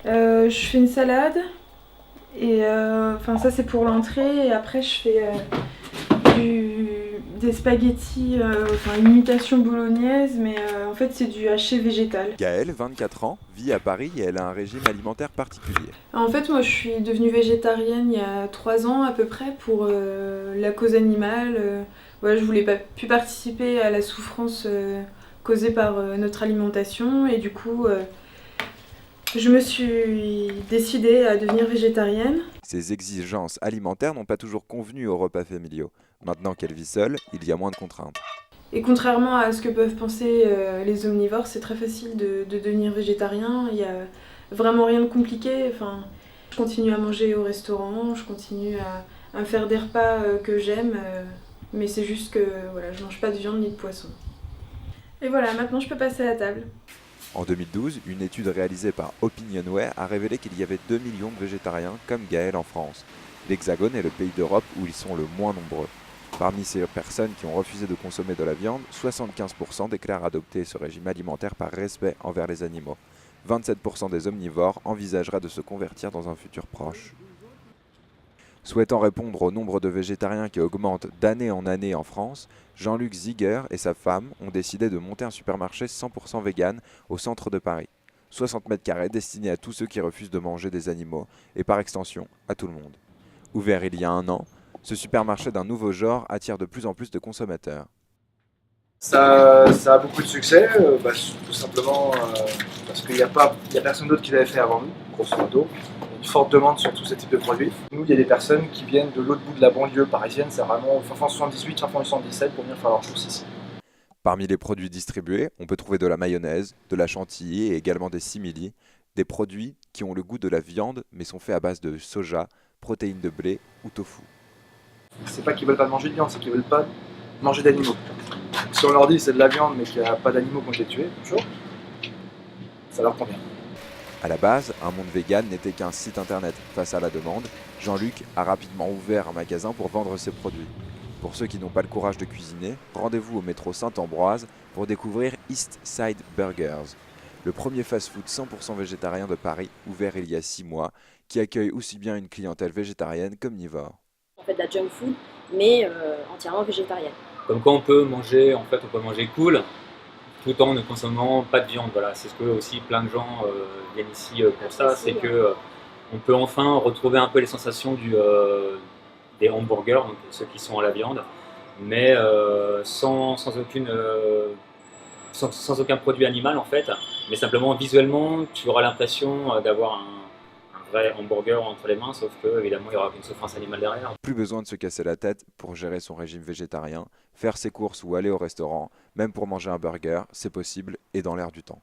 Je fais une salade et enfin ça c'est pour l'entrée et après je fais des spaghettis, enfin imitation bolognaise mais en fait c'est du haché végétal. Gaëlle, 24 ans, vit à Paris et elle a un régime alimentaire particulier. En fait moi je suis devenue végétarienne il y a 3 ans à peu près pour la cause animale. Voilà, je voulais pas plus participer à la souffrance causée par notre alimentation et du coup je me suis décidée à devenir végétarienne. Ses exigences alimentaires n'ont pas toujours convenu aux repas familiaux. Maintenant qu'elle vit seule, il y a moins de contraintes. Et contrairement à ce que peuvent penser les omnivores, c'est très facile de devenir végétarien. Il n'y a vraiment rien de compliqué. Enfin, je continue à manger au restaurant, je continue à faire des repas que j'aime, mais c'est juste que voilà, je mange pas de viande ni de poisson. Et voilà, maintenant je peux passer à la table. En 2012, une étude réalisée par Opinionway a révélé qu'il y avait 2 millions de végétariens comme Gaël en France. L'Hexagone est le pays d'Europe où ils sont le moins nombreux. Parmi ces personnes qui ont refusé de consommer de la viande, 75% déclarent adopter ce régime alimentaire par respect envers les animaux. 27% des omnivores envisageraient de se convertir dans un futur proche. Souhaitant répondre au nombre de végétariens qui augmente d'année en année en France, Jean-Luc Ziger et sa femme ont décidé de monter un supermarché 100% vegan au centre de Paris. 60 mètres carrés destinés à tous ceux qui refusent de manger des animaux et par extension à tout le monde. Ouvert il y a un an, ce supermarché d'un nouveau genre attire de plus en plus de consommateurs. Ça a beaucoup de succès, tout simplement parce qu'il n'y a, il y a personne d'autre qui l'avait fait avant nous, grosso modo. Il y a une forte demande sur tous ces types de produits. Nous, il y a des personnes qui viennent de l'autre bout de la banlieue parisienne, c'est vraiment fin 78, fin 77 pour venir faire leurs courses ici. Parmi les produits distribués, on peut trouver de la mayonnaise, de la chantilly et également des simili, des produits qui ont le goût de la viande mais sont faits à base de soja, protéines de blé ou tofu. C'est pas qu'ils veulent pas manger de viande, c'est qu'ils veulent pas manger d'animaux. Si on leur dit c'est de la viande mais qu'il n'y a pas d'animaux qui ont été tués, bonjour, ça leur convient. À la base, un monde vegan n'était qu'un site internet. Face à la demande, Jean-Luc a rapidement ouvert un magasin pour vendre ses produits. Pour ceux qui n'ont pas le courage de cuisiner, rendez-vous au métro Saint-Ambroise pour découvrir East Side Burgers, le premier fast-food 100% végétarien de Paris, ouvert il y a 6 mois, qui accueille aussi bien une clientèle végétarienne qu'omnivore. On fait de la junk food, mais entièrement végétarienne. Comme quoi on peut manger, en fait, on peut manger cool, tout en ne consommant pas de viande. Voilà, c'est ce que aussi plein de gens viennent ici pour ça, c'est que on peut enfin retrouver un peu les sensations des hamburgers, donc ceux qui sont à la viande, mais sans aucun produit animal en fait, mais simplement visuellement, tu auras l'impression d'avoir un vrai hamburger entre les mains, sauf que évidemment il n'y aura qu'une souffrance animale derrière. Plus besoin de se casser la tête pour gérer son régime végétarien, faire ses courses ou aller au restaurant, même pour manger un burger, c'est possible et dans l'air du temps.